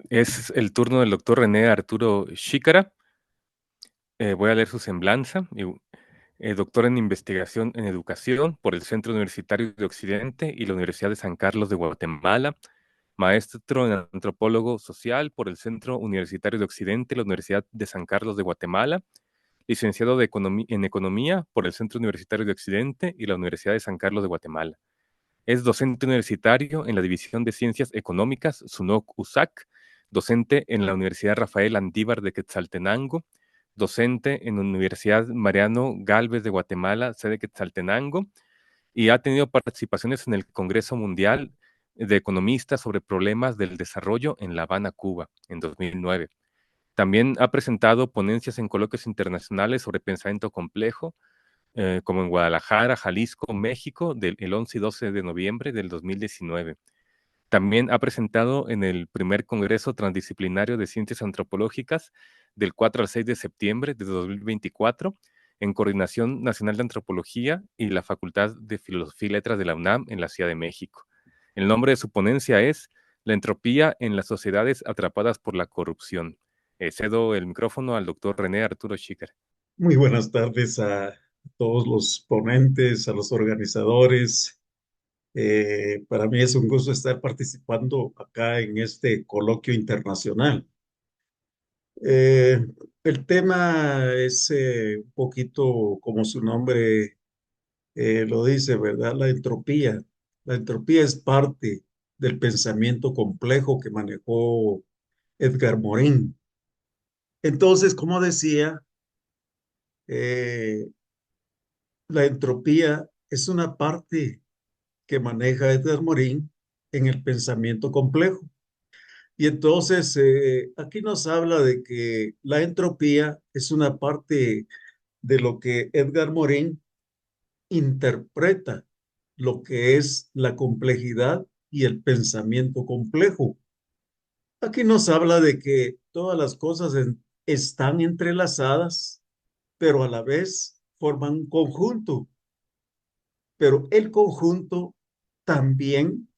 Es el turno del doctor René Arturo Xícara. Voy a leer su semblanza. Doctor en investigación en educación por el Centro Universitario de Occidente y la Universidad de San Carlos de Guatemala. Maestro en antropólogo social por el Centro Universitario de Occidente y la Universidad de San Carlos de Guatemala. Licenciado en economía por el Centro Universitario de Occidente y la Universidad de San Carlos de Guatemala. Es docente universitario en la División de Ciencias Económicas, SUNOC-USAC, docente en la Universidad Rafael Andívar de Quetzaltenango, docente en la Universidad Mariano Galvez de Guatemala, sede Quetzaltenango, y ha tenido participaciones en el Congreso Mundial de Economistas sobre Problemas del Desarrollo en La Habana, Cuba, en 2009. También ha presentado ponencias en coloquios internacionales sobre pensamiento complejo, como en Guadalajara, Jalisco, México, el 11 y 12 de noviembre del 2019. También ha presentado en el primer Congreso Transdisciplinario de Ciencias Antropológicas del 4 al 6 de septiembre de 2024 en Coordinación Nacional de Antropología y la Facultad de Filosofía y Letras de la UNAM en la Ciudad de México. El nombre de su ponencia es La entropía en las sociedades atrapadas por la corrupción. Cedo el micrófono al doctor René Arturo Schicker. Muy buenas tardes a todos los ponentes, a los organizadores. Para mí es un gusto estar participando acá en este coloquio internacional. Eh, el tema es un poquito como su nombre lo dice, ¿verdad? La entropía. La entropía es parte del pensamiento complejo que manejó Edgar Morin. Entonces, como decía, eh, la entropía es una parte que maneja Edgar Morin en el pensamiento complejo. Y entonces aquí nos habla de que la entropía es una parte de lo que Edgar Morin interpreta lo que es la complejidad y el pensamiento complejo. Aquí nos habla de que todas las cosas están entrelazadas, pero a la vez forman un conjunto. Pero el conjunto también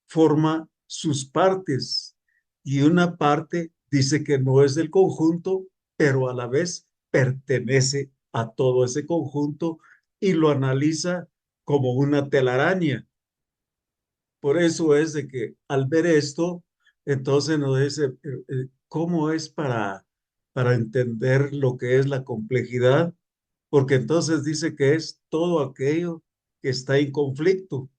forma sus partes y una parte dice que no es del conjunto, pero a la vez pertenece a todo ese conjunto y lo analiza como una telaraña. Por eso es de que al ver esto, entonces nos dice, ¿cómo es para entender lo que es la complejidad? Porque entonces dice que es todo aquello que está en conflicto.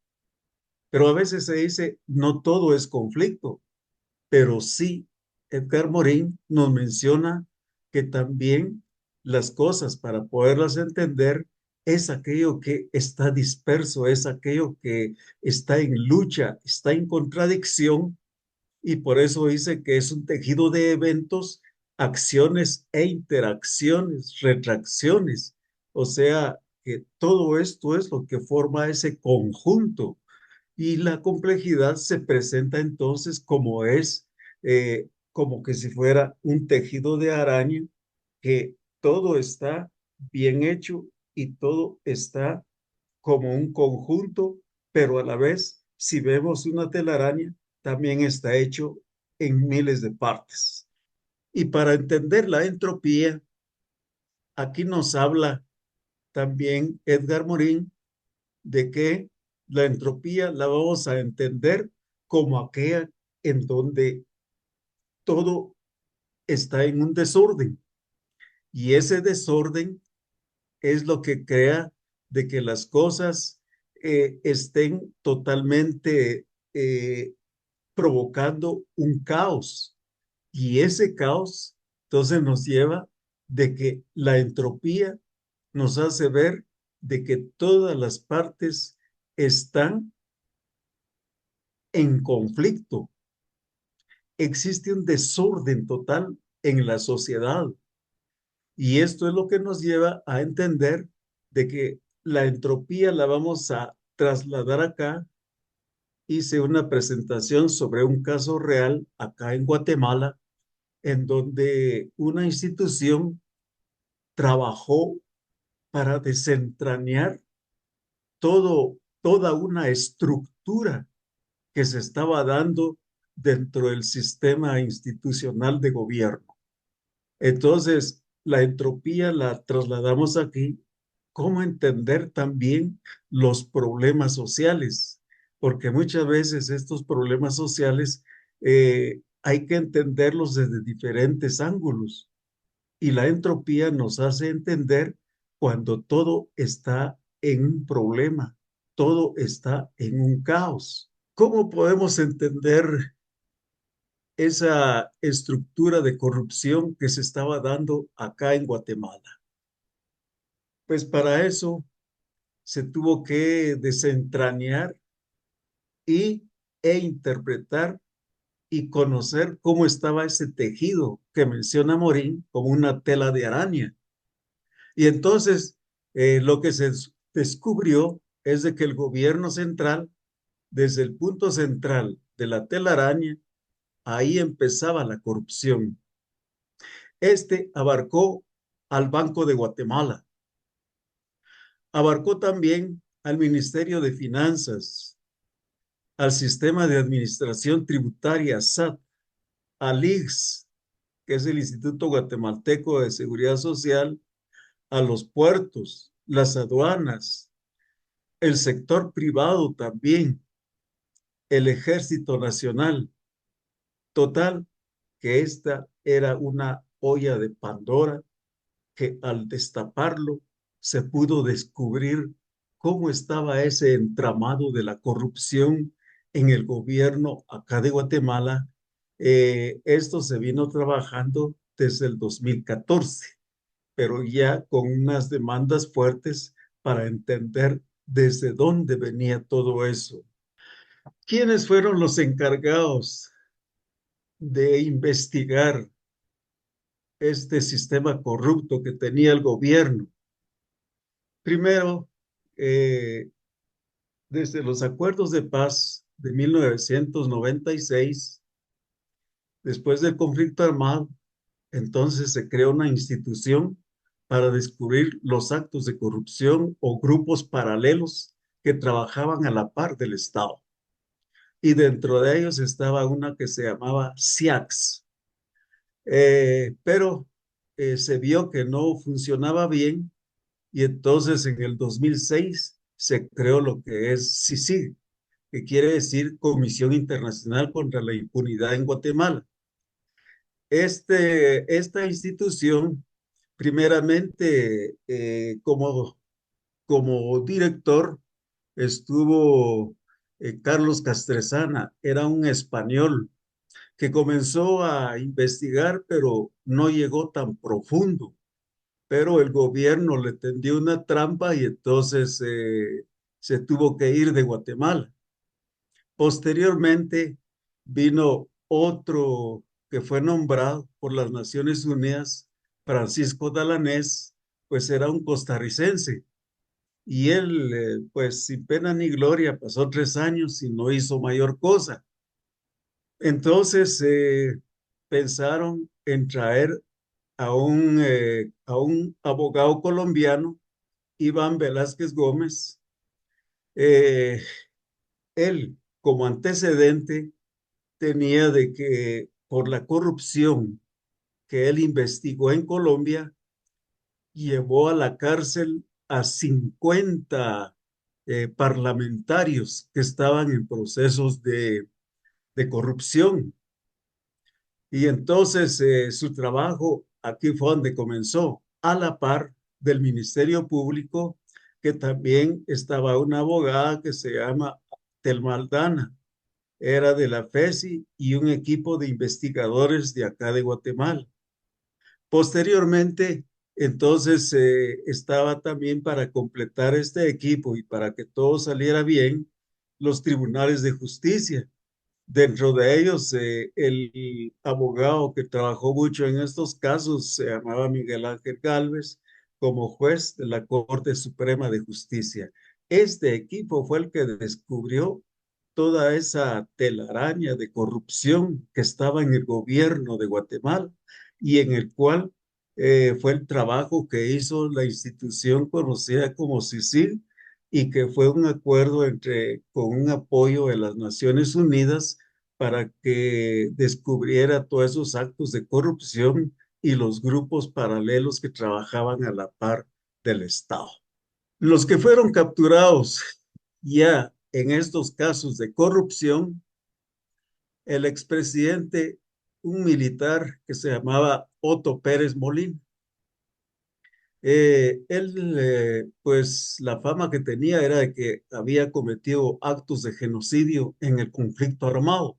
Pero a veces se dice, no todo es conflicto, pero sí, Edgar Morin nos menciona que también las cosas para poderlas entender es aquello que está disperso, es aquello que está en lucha, está en contradicción y por eso dice que es un tejido de eventos, acciones e interacciones, retracciones. O sea, que todo esto es lo que forma ese conjunto y la complejidad se presenta entonces como como que si fuera un tejido de araña, que todo está bien hecho y todo está como un conjunto, pero a la vez, si vemos una telaraña, también está hecho en miles de partes. Y para entender la entropía, aquí nos habla también Edgar Morin de que la entropía la vamos a entender como aquella en donde todo está en un desorden y ese desorden es lo que crea de que las cosas estén totalmente provocando un caos y ese caos entonces nos lleva de que la entropía nos hace ver de que todas las partes están en conflicto. Existe un desorden total en la sociedad y esto es lo que nos lleva a entender de que la entropía la vamos a trasladar acá. Hice una presentación sobre un caso real acá en Guatemala en donde una institución trabajó para desentrañar toda una estructura que se estaba dando dentro del sistema institucional de gobierno. Entonces, la entropía la trasladamos aquí. ¿Cómo entender también los problemas sociales? Porque muchas veces estos problemas sociales hay que entenderlos desde diferentes ángulos. Y la entropía nos hace entender cuando todo está en un problema, todo está en un caos. ¿Cómo podemos entender esa estructura de corrupción que se estaba dando acá en Guatemala? Pues para eso se tuvo que desentrañar y, interpretar y conocer cómo estaba ese tejido que menciona Morín como una tela de araña. Y entonces lo que se descubrió es de que el gobierno central, desde el punto central de la telaraña, ahí empezaba la corrupción. Este abarcó al Banco de Guatemala, abarcó también al Ministerio de Finanzas, al Sistema de Administración Tributaria, SAT, al IGS, que es el Instituto Guatemalteco de Seguridad Social, a los puertos, las aduanas, el sector privado también, el Ejército Nacional. Total, que esta era una olla de Pandora que al destaparlo se pudo descubrir cómo estaba ese entramado de la corrupción en el gobierno acá de Guatemala. Esto se vino trabajando desde el 2014, pero ya con unas demandas fuertes para entender desde dónde venía todo eso. ¿Quiénes fueron los encargados de investigar este sistema corrupto que tenía el gobierno? Primero, eh, desde los acuerdos de paz de 1996, después del conflicto armado, entonces se creó una institución para descubrir los actos de corrupción o grupos paralelos que trabajaban a la par del Estado. Y dentro de ellos estaba una que se llamaba SIACS, pero se vio que no funcionaba bien y entonces en el 2006 se creó lo que es CICIG, que quiere decir Comisión Internacional contra la Impunidad en Guatemala. Esta institución, primeramente, como director, estuvo Carlos Castresana, era un español que comenzó a investigar, pero no llegó tan profundo. Pero el gobierno le tendió una trampa y entonces se tuvo que ir de Guatemala. Posteriormente vino otro que fue nombrado por las Naciones Unidas, Francisco Dalanés, pues era un costarricense. Y él, pues sin pena ni gloria, pasó 3 años y no hizo mayor cosa. Entonces pensaron en traer a un abogado colombiano, Iván Velázquez Gómez. Eh, Él, como antecedente, tenía de que por la corrupción que él investigó en Colombia, llevó a la cárcel a 50 parlamentarios que estaban en procesos de corrupción. Y entonces su trabajo aquí fue donde comenzó, a la par del Ministerio Público, que también estaba una abogada que se llama Telma Aldana, era de la FESI y un equipo de investigadores de acá de Guatemala. Posteriormente, entonces estaba también para completar este equipo y para que todo saliera bien, los tribunales de justicia. Dentro de ellos, el abogado que trabajó mucho en estos casos se llamaba Miguel Ángel Gálvez como juez de la Corte Suprema de Justicia. Este equipo fue el que descubrió toda esa telaraña de corrupción que estaba en el gobierno de Guatemala y en el cual fue el trabajo que hizo la institución conocida como CICIG y que fue un acuerdo con un apoyo de las Naciones Unidas para que descubriera todos esos actos de corrupción y los grupos paralelos que trabajaban a la par del Estado. Los que fueron capturados ya en estos casos de corrupción, el expresidente, un militar que se llamaba Otto Pérez Molina. Pues la fama que tenía era de que había cometido actos de genocidio en el conflicto armado.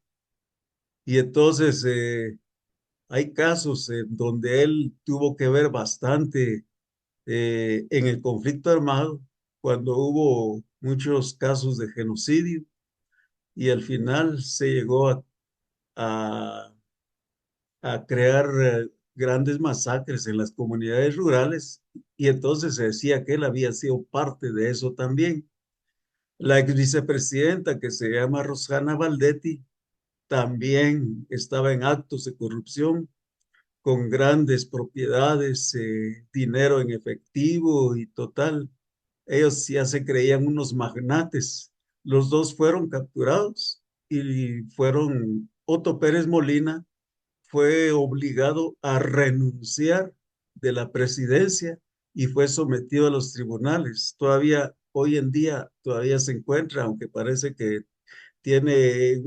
Y entonces hay casos en donde él tuvo que ver bastante en el conflicto armado, cuando hubo muchos casos de genocidio y al final se llegó a, a crear grandes masacres en las comunidades rurales y entonces se decía que él había sido parte de eso también. La ex vicepresidenta que se llama Rosana Valdetti también estaba en actos de corrupción con grandes propiedades, dinero en efectivo y total. Ellos ya se creían unos magnates. Los dos fueron capturados y Otto Pérez Molina fue obligado a renunciar de la presidencia y fue sometido a los tribunales. Todavía hoy en día todavía se encuentra, aunque parece que tiene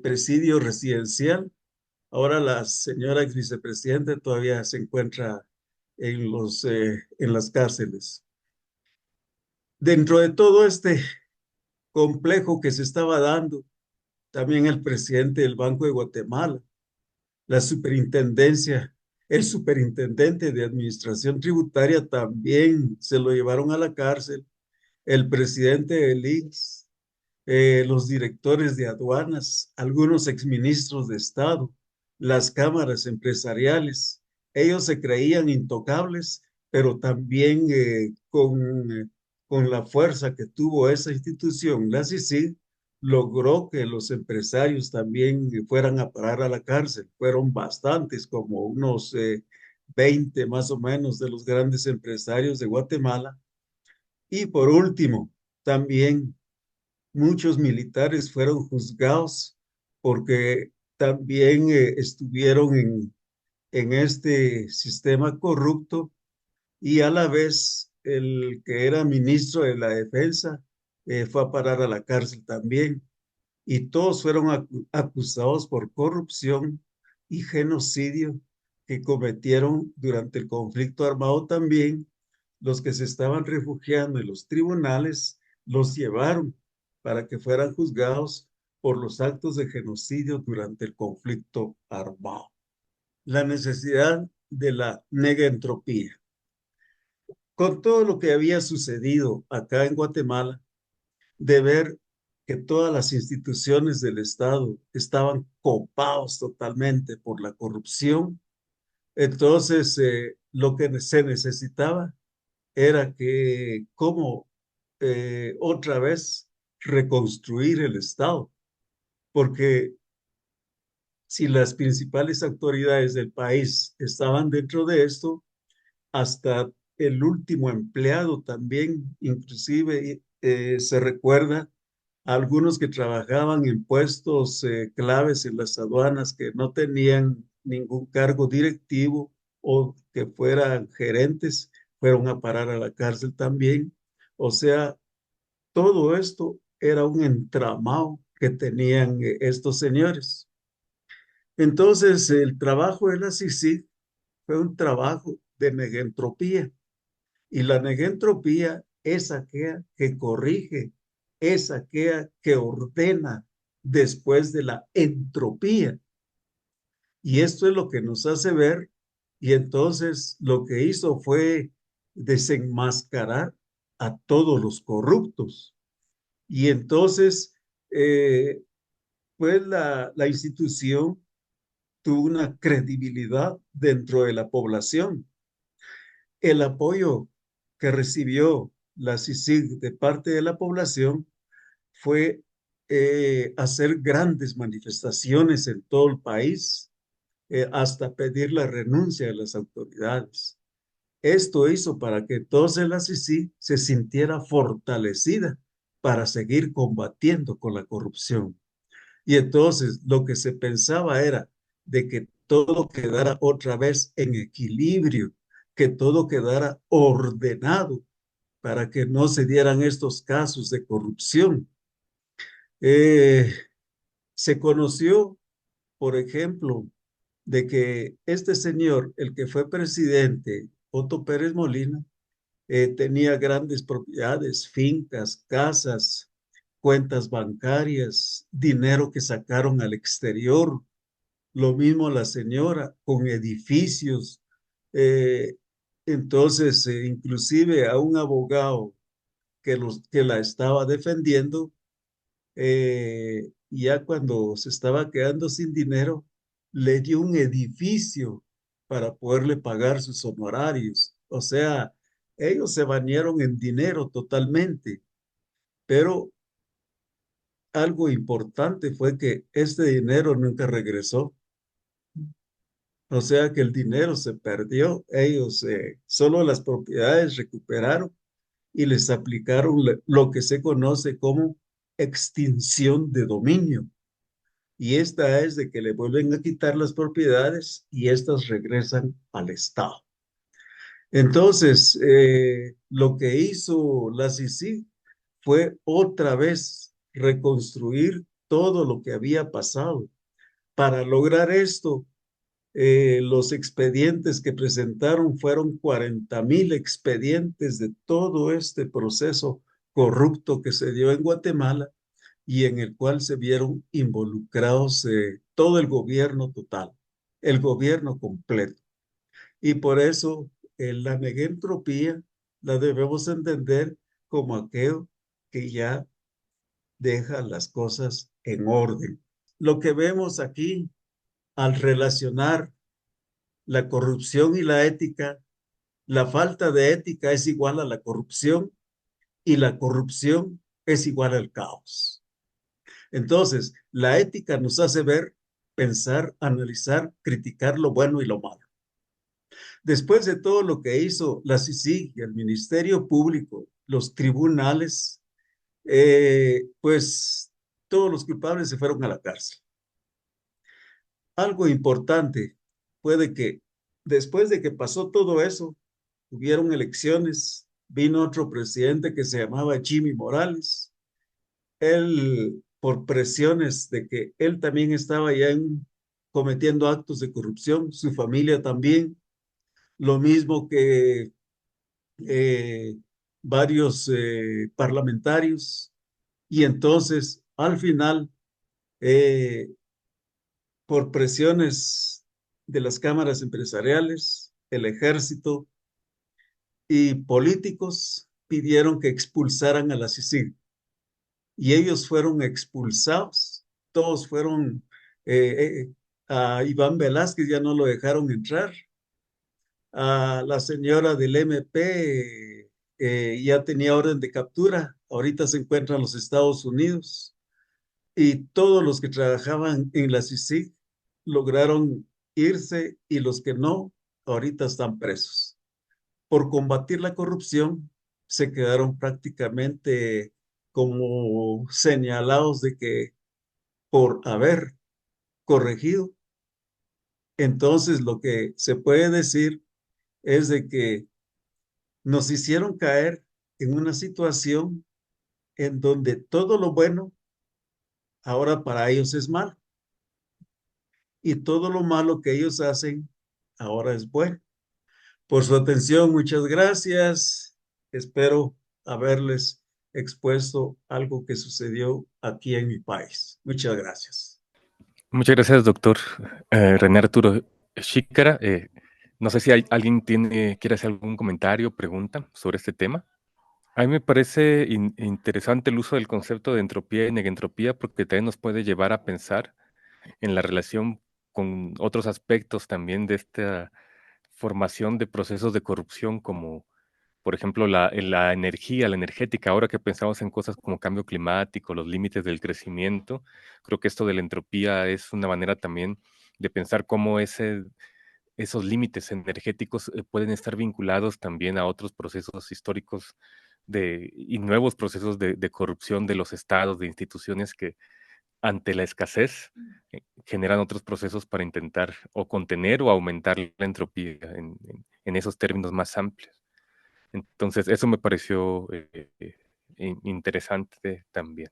presidio residencial. Ahora la señora ex vicepresidenta todavía se encuentra en las cárceles. Dentro de todo este complejo que se estaba dando, también el presidente del Banco de Guatemala, la superintendencia, el superintendente de administración tributaria también se lo llevaron a la cárcel, el presidente del INSS, los directores de aduanas, algunos exministros de Estado, las cámaras empresariales. Ellos se creían intocables, pero también con la fuerza que tuvo esa institución, la CICIG, logró que los empresarios también fueran a parar a la cárcel. Fueron bastantes, como unos 20 más o menos de los grandes empresarios de Guatemala. Y por último, también muchos militares fueron juzgados porque también estuvieron en este sistema corrupto y a la vez el que era ministro de la Defensa fue a parar a la cárcel también y todos fueron acusados por corrupción y genocidio que cometieron durante el conflicto armado también. Los que se estaban refugiando en los tribunales los llevaron para que fueran juzgados por los actos de genocidio durante el conflicto armado. La necesidad de la negentropía. Con todo lo que había sucedido acá en Guatemala, de ver que todas las instituciones del Estado estaban copados totalmente por la corrupción, entonces lo que se necesitaba era que, como otra vez, reconstruir el Estado, porque si las principales autoridades del país estaban dentro de esto, hasta el último empleado también, inclusive se recuerda a algunos que trabajaban en puestos claves en las aduanas que no tenían ningún cargo directivo o que fueran gerentes, fueron a parar a la cárcel también. O sea, todo esto era un entramado que tenían estos señores. Entonces, el trabajo de la CICIG fue un trabajo de negentropía. Y la negentropía es aquella que corrige, es aquella que ordena después de la entropía. Y esto es lo que nos hace ver. Y entonces lo que hizo fue desenmascarar a todos los corruptos. Y entonces, eh, pues la institución tuvo una credibilidad dentro de la población. El apoyo que recibió la CICIG de parte de la población fue hacer grandes manifestaciones en todo el país, hasta pedir la renuncia de las autoridades. Esto hizo para que entonces la CICIG se sintiera fortalecida para seguir combatiendo con la corrupción. Y entonces lo que se pensaba era de que todo quedara otra vez en equilibrio, que todo quedara ordenado para que no se dieran estos casos de corrupción. Eh, Se conoció, por ejemplo, de que este señor, el que fue presidente, Otto Pérez Molina, tenía grandes propiedades, fincas, casas, cuentas bancarias, dinero que sacaron al exterior. Lo mismo la señora con edificios. Eh, entonces, inclusive a un abogado que la estaba defendiendo, ya cuando se estaba quedando sin dinero, le dio un edificio para poderle pagar sus honorarios. O sea, ellos se bañaron en dinero totalmente, pero algo importante fue que este dinero nunca regresó. O sea que el dinero se perdió. Ellos solo las propiedades recuperaron y les aplicaron lo que se conoce como extinción de dominio. Y esta es de que le vuelven a quitar las propiedades y estas regresan al Estado. Entonces, lo que hizo la CICIG fue otra vez reconstruir todo lo que había pasado. Para lograr esto, los expedientes que presentaron fueron 40,000 expedientes de todo este proceso corrupto que se dio en Guatemala y en el cual se vieron involucrados todo el gobierno total, el gobierno completo. Y por eso la negentropía la debemos entender como aquello que ya deja las cosas en orden. Lo que vemos aquí al relacionar la corrupción y la ética, la falta de ética es igual a la corrupción y la corrupción es igual al caos. Entonces, la ética nos hace ver, pensar, analizar, criticar lo bueno y lo malo. Después de todo lo que hizo la CICIG, el Ministerio Público, los tribunales, pues todos los culpables se fueron a la cárcel. Algo importante puede que después de que pasó todo eso, hubieron elecciones, vino otro presidente que se llamaba Jimmy Morales. Él, por presiones de que él también estaba ya cometiendo actos de corrupción, su familia también, lo mismo que eh, varios parlamentarios, y entonces al final, eh, por presiones de las cámaras empresariales, el ejército y políticos pidieron que expulsaran a la CICIG y ellos fueron expulsados, todos fueron, a Iván Velázquez ya no lo dejaron entrar, a la señora del MP ya tenía orden de captura, ahorita se encuentra en los Estados Unidos y todos los que trabajaban en la CICIG lograron irse y los que no, ahorita están presos. Por combatir la corrupción, se quedaron prácticamente como señalados de que por haber corregido, entonces lo que se puede decir es de que nos hicieron caer en una situación en donde todo lo bueno ahora para ellos es malo y todo lo malo que ellos hacen ahora es bueno. Por su atención, muchas gracias. Espero haberles expuesto algo que sucedió aquí en mi país. Muchas gracias. Muchas gracias, doctor René Arturo Xícara. No sé si alguien quiere hacer algún comentario o pregunta sobre este tema. A mí me parece interesante el uso del concepto de entropía y negentropía porque también nos puede llevar a pensar en la relación con otros aspectos también de esta formación de procesos de corrupción como, por ejemplo, la energía, la energética. Ahora que pensamos en cosas como cambio climático, los límites del crecimiento, creo que esto de la entropía es una manera también de pensar cómo esos límites energéticos pueden estar vinculados también a otros procesos históricos y nuevos procesos de corrupción de los estados, de instituciones ante la escasez, generan otros procesos para intentar o contener o aumentar la entropía en esos términos más amplios. Entonces, eso me pareció interesante también.